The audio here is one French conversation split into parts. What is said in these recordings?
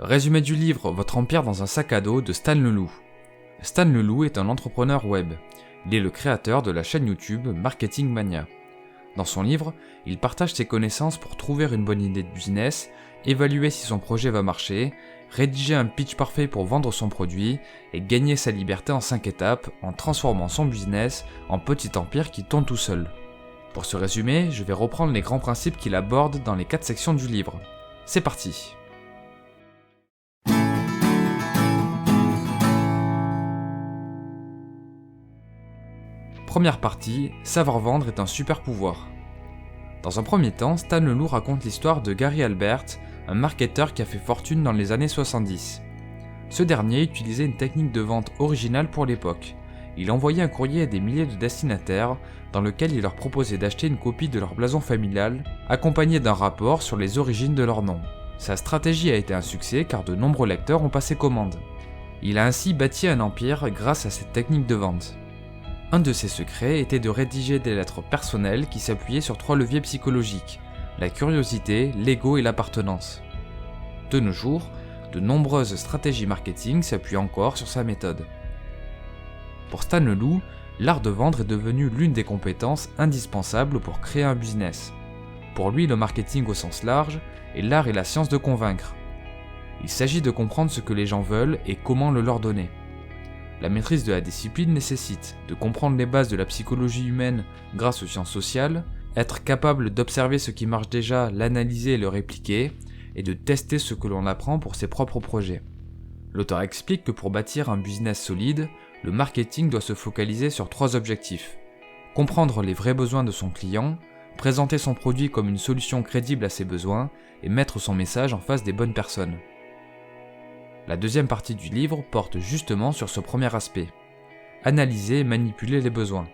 Résumé du livre Votre empire dans un sac à dos de Stan Leloup. Stan Leloup est un entrepreneur web. Il est le créateur de la chaîne YouTube Marketing Mania. Dans son livre, il partage ses connaissances pour trouver une bonne idée de business, évaluer si son projet va marcher, rédiger un pitch parfait pour vendre son produit et gagner sa liberté en 5 étapes en transformant son business en petit empire qui tourne tout seul. Pour ce résumé, je vais reprendre les grands principes qu'il aborde dans les 4 sections du livre. C'est parti! Première partie, savoir vendre est un super pouvoir. Dans un premier temps, Stan Leloup raconte l'histoire de Gary Albert, un marketeur qui a fait fortune dans les années 70. Ce dernier utilisait une technique de vente originale pour l'époque. Il envoyait un courrier à des milliers de destinataires dans lequel il leur proposait d'acheter une copie de leur blason familial, accompagné d'un rapport sur les origines de leur nom. Sa stratégie a été un succès car de nombreux lecteurs ont passé commande. Il a ainsi bâti un empire grâce à cette technique de vente. Un de ses secrets était de rédiger des lettres personnelles qui s'appuyaient sur 3 leviers psychologiques, la curiosité, l'ego et l'appartenance. De nos jours, de nombreuses stratégies marketing s'appuient encore sur sa méthode. Pour Stan Leloup, l'art de vendre est devenu l'une des compétences indispensables pour créer un business. Pour lui, le marketing au sens large est l'art et la science de convaincre. Il s'agit de comprendre ce que les gens veulent et comment le leur donner. La maîtrise de la discipline nécessite de comprendre les bases de la psychologie humaine grâce aux sciences sociales, être capable d'observer ce qui marche déjà, l'analyser et le répliquer, et de tester ce que l'on apprend pour ses propres projets. L'auteur explique que pour bâtir un business solide, le marketing doit se focaliser sur 3 objectifs. Comprendre les vrais besoins de son client, présenter son produit comme une solution crédible à ses besoins, et mettre son message en face des bonnes personnes. La deuxième partie du livre porte justement sur ce premier aspect. Analyser et manipuler les besoins.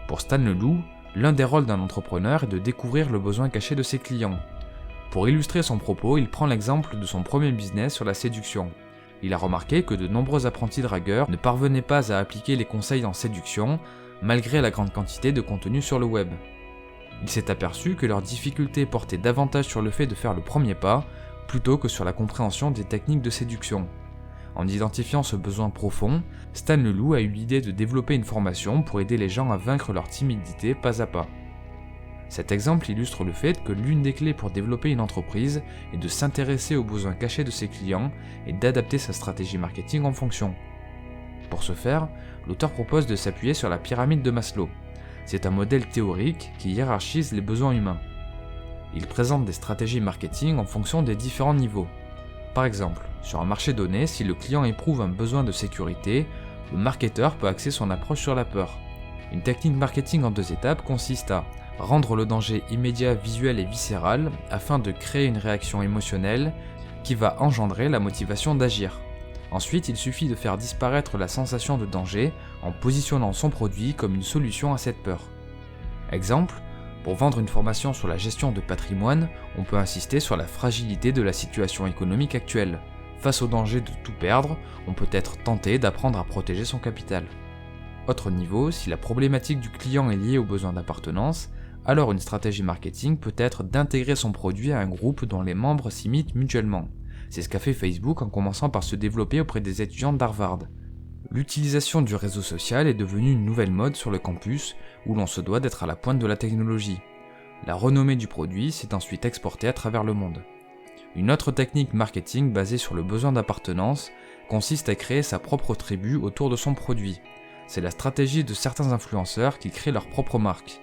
Pour Stan Leloup, l'un des rôles d'un entrepreneur est de découvrir le besoin caché de ses clients. Pour illustrer son propos, il prend l'exemple de son premier business sur la séduction. Il a remarqué que de nombreux apprentis dragueurs ne parvenaient pas à appliquer les conseils en séduction, malgré la grande quantité de contenu sur le web. Il s'est aperçu que leurs difficultés portaient davantage sur le fait de faire le premier pas, plutôt que sur la compréhension des techniques de séduction. En identifiant ce besoin profond, Stan Leloup a eu l'idée de développer une formation pour aider les gens à vaincre leur timidité pas à pas. Cet exemple illustre le fait que l'une des clés pour développer une entreprise est de s'intéresser aux besoins cachés de ses clients et d'adapter sa stratégie marketing en fonction. Pour ce faire, l'auteur propose de s'appuyer sur la pyramide de Maslow. C'est un modèle théorique qui hiérarchise les besoins humains. Il présente des stratégies marketing en fonction des différents niveaux. Par exemple, sur un marché donné, si le client éprouve un besoin de sécurité, le marketeur peut axer son approche sur la peur. Une technique marketing en 2 étapes consiste à rendre le danger immédiat, visuel et viscéral afin de créer une réaction émotionnelle qui va engendrer la motivation d'agir. Ensuite, il suffit de faire disparaître la sensation de danger en positionnant son produit comme une solution à cette peur. Exemple, pour vendre une formation sur la gestion de patrimoine, on peut insister sur la fragilité de la situation économique actuelle. Face au danger de tout perdre, on peut être tenté d'apprendre à protéger son capital. Autre niveau, si la problématique du client est liée au besoin d'appartenance, alors une stratégie marketing peut être d'intégrer son produit à un groupe dont les membres s'imitent mutuellement. C'est ce qu'a fait Facebook en commençant par se développer auprès des étudiants d'Harvard. L'utilisation du réseau social est devenue une nouvelle mode sur le campus où l'on se doit d'être à la pointe de la technologie. La renommée du produit s'est ensuite exportée à travers le monde. Une autre technique marketing basée sur le besoin d'appartenance consiste à créer sa propre tribu autour de son produit. C'est la stratégie de certains influenceurs qui créent leur propre marque.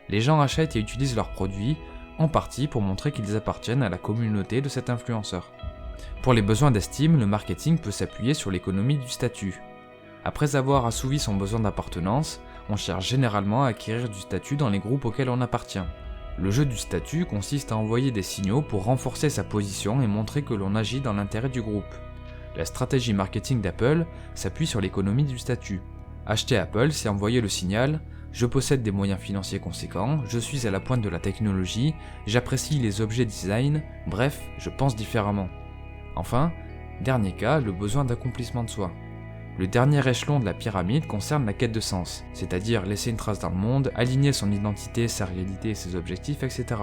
Les gens achètent et utilisent leurs produits, en partie pour montrer qu'ils appartiennent à la communauté de cet influenceur. Pour les besoins d'estime, le marketing peut s'appuyer sur l'économie du statut. Après avoir assouvi son besoin d'appartenance, on cherche généralement à acquérir du statut dans les groupes auxquels on appartient. Le jeu du statut consiste à envoyer des signaux pour renforcer sa position et montrer que l'on agit dans l'intérêt du groupe. La stratégie marketing d'Apple s'appuie sur l'économie du statut. Acheter Apple, c'est envoyer le signal « Je possède des moyens financiers conséquents, je suis à la pointe de la technologie, j'apprécie les objets design, bref, je pense différemment. » Enfin, dernier cas, le besoin d'accomplissement de soi. Le dernier échelon de la pyramide concerne la quête de sens, c'est-à-dire laisser une trace dans le monde, aligner son identité, sa réalité et ses objectifs, etc.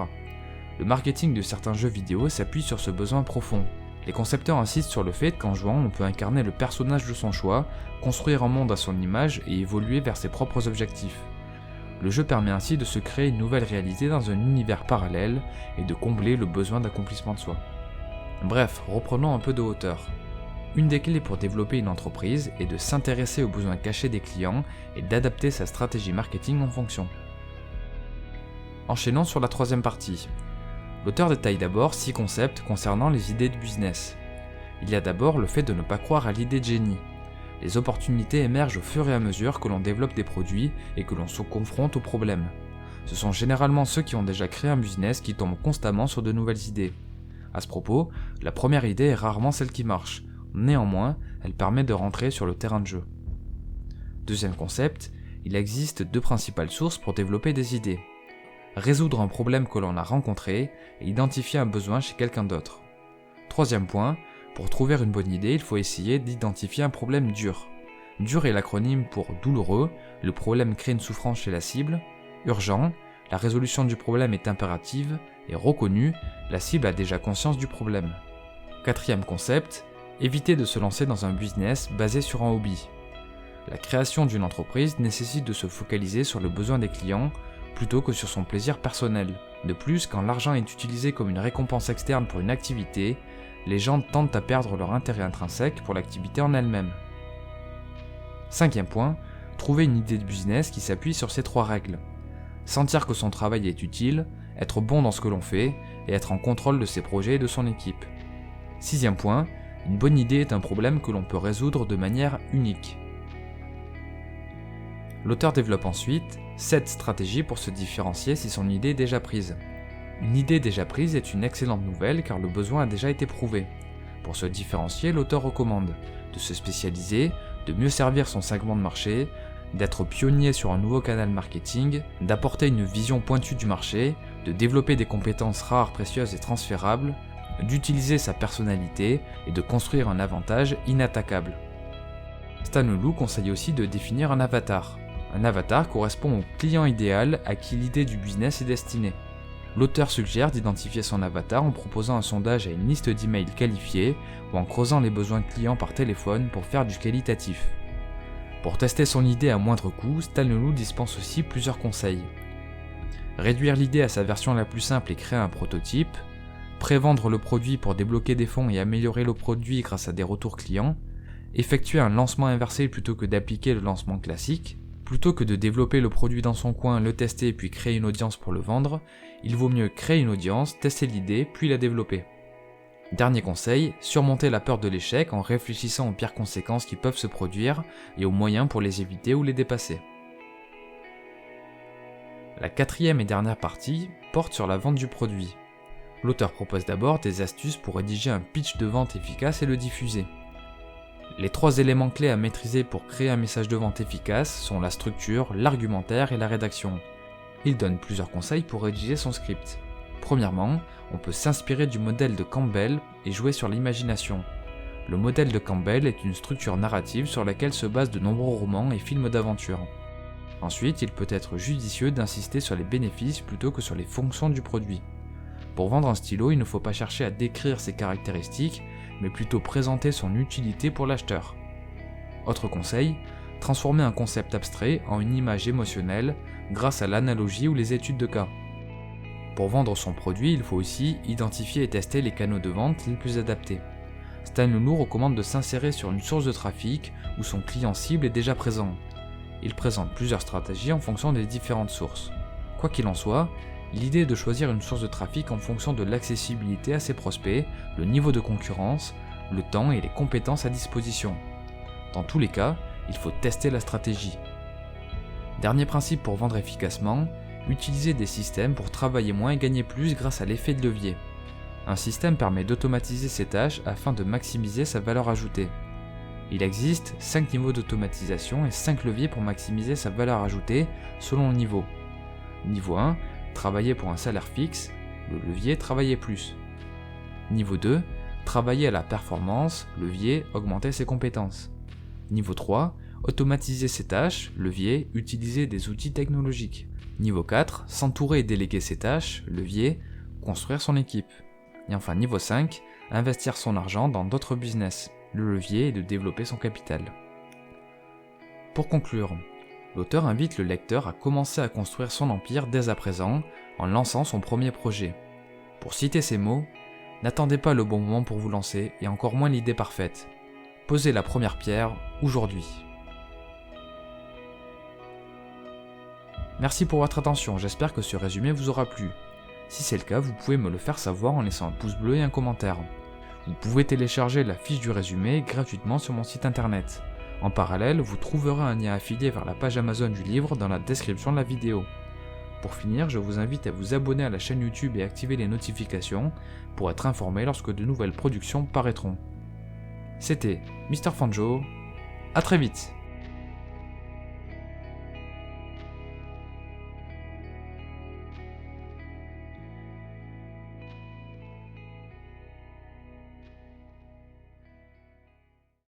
Le marketing de certains jeux vidéo s'appuie sur ce besoin profond. Les concepteurs insistent sur le fait qu'en jouant, on peut incarner le personnage de son choix, construire un monde à son image et évoluer vers ses propres objectifs. Le jeu permet ainsi de se créer une nouvelle réalité dans un univers parallèle et de combler le besoin d'accomplissement de soi. Bref, reprenons un peu de hauteur. Une des clés pour développer une entreprise est de s'intéresser aux besoins cachés des clients et d'adapter sa stratégie marketing en fonction. Enchaînons sur la troisième partie. L'auteur détaille d'abord 6 concepts concernant les idées de business. Il y a d'abord le fait de ne pas croire à l'idée de génie. Les opportunités émergent au fur et à mesure que l'on développe des produits et que l'on se confronte aux problèmes. Ce sont généralement ceux qui ont déjà créé un business qui tombent constamment sur de nouvelles idées. À ce propos, la première idée est rarement celle qui marche. Néanmoins, elle permet de rentrer sur le terrain de jeu. Deuxième concept, il existe 2 principales sources pour développer des idées. Résoudre un problème que l'on a rencontré et identifier un besoin chez quelqu'un d'autre. Troisième point, pour trouver une bonne idée, il faut essayer d'identifier un problème dur. Dur est l'acronyme pour douloureux, le problème crée une souffrance chez la cible. Urgent, la résolution du problème est impérative. Et reconnu, la cible a déjà conscience du problème. Quatrième concept, éviter de se lancer dans un business basé sur un hobby. La création d'une entreprise nécessite de se focaliser sur le besoin des clients plutôt que sur son plaisir personnel. De plus, quand l'argent est utilisé comme une récompense externe pour une activité, les gens tendent à perdre leur intérêt intrinsèque pour l'activité en elle-même. Cinquième point, trouver une idée de business qui s'appuie sur ces 3 règles. Sentir que son travail est utile, être bon dans ce que l'on fait et être en contrôle de ses projets et de son équipe. Sixième point, une bonne idée est un problème que l'on peut résoudre de manière unique. L'auteur développe ensuite 7 stratégies pour se différencier si son idée est déjà prise. Une idée déjà prise est une excellente nouvelle car le besoin a déjà été prouvé. Pour se différencier, l'auteur recommande de se spécialiser, de mieux servir son segment de marché, d'être pionnier sur un nouveau canal marketing, d'apporter une vision pointue du marché, de développer des compétences rares, précieuses et transférables, d'utiliser sa personnalité et de construire un avantage inattaquable. Stan Leloup conseille aussi de définir un avatar. Un avatar correspond au client idéal à qui l'idée du business est destinée. L'auteur suggère d'identifier son avatar en proposant un sondage à une liste d'emails qualifiés ou en creusant les besoins clients par téléphone pour faire du qualitatif. Pour tester son idée à moindre coût, Stan Leloup dispense aussi plusieurs conseils. Réduire l'idée à sa version la plus simple et créer un prototype, prévendre le produit pour débloquer des fonds et améliorer le produit grâce à des retours clients, effectuer un lancement inversé plutôt que d'appliquer le lancement classique, plutôt que de développer le produit dans son coin, le tester puis créer une audience pour le vendre, il vaut mieux créer une audience, tester l'idée puis la développer. Dernier conseil, surmonter la peur de l'échec en réfléchissant aux pires conséquences qui peuvent se produire et aux moyens pour les éviter ou les dépasser. La 4e et dernière partie porte sur la vente du produit. L'auteur propose d'abord des astuces pour rédiger un pitch de vente efficace et le diffuser. Les 3 éléments clés à maîtriser pour créer un message de vente efficace sont la structure, l'argumentaire et la rédaction. Il donne plusieurs conseils pour rédiger son script. Premièrement, on peut s'inspirer du modèle de Campbell et jouer sur l'imagination. Le modèle de Campbell est une structure narrative sur laquelle se basent de nombreux romans et films d'aventure. Ensuite, il peut être judicieux d'insister sur les bénéfices plutôt que sur les fonctions du produit. Pour vendre un stylo, il ne faut pas chercher à décrire ses caractéristiques, mais plutôt présenter son utilité pour l'acheteur. Autre conseil, transformer un concept abstrait en une image émotionnelle grâce à l'analogie ou les études de cas. Pour vendre son produit, il faut aussi identifier et tester les canaux de vente les plus adaptés. Stan Leloup recommande de s'insérer sur une source de trafic où son client cible est déjà présent. Il présente plusieurs stratégies en fonction des différentes sources. Quoi qu'il en soit, l'idée est de choisir une source de trafic en fonction de l'accessibilité à ses prospects, le niveau de concurrence, le temps et les compétences à disposition. Dans tous les cas, il faut tester la stratégie. Dernier principe pour vendre efficacement, utiliser des systèmes pour travailler moins et gagner plus grâce à l'effet de levier. Un système permet d'automatiser ses tâches afin de maximiser sa valeur ajoutée. Il existe 5 niveaux d'automatisation et 5 leviers pour maximiser sa valeur ajoutée selon le niveau. Niveau 1, travailler pour un salaire fixe, le levier travailler plus. Niveau 2, travailler à la performance, levier augmenter ses compétences. Niveau 3, automatiser ses tâches, levier utiliser des outils technologiques. Niveau 4, s'entourer et déléguer ses tâches, levier construire son équipe. Et enfin niveau 5, investir son argent dans d'autres business. Le levier est de développer son capital. Pour conclure, l'auteur invite le lecteur à commencer à construire son empire dès à présent en lançant son premier projet. Pour citer ces mots, n'attendez pas le bon moment pour vous lancer et encore moins l'idée parfaite. Posez la première pierre aujourd'hui. Merci pour votre attention, j'espère que ce résumé vous aura plu. Si c'est le cas, vous pouvez me le faire savoir en laissant un pouce bleu et un commentaire. Vous pouvez télécharger la fiche du résumé gratuitement sur mon site internet. En parallèle, vous trouverez un lien affilié vers la page Amazon du livre dans la description de la vidéo. Pour finir, je vous invite à vous abonner à la chaîne YouTube et activer les notifications pour être informé lorsque de nouvelles productions paraîtront. C'était Mr. Fanjo, à très vite.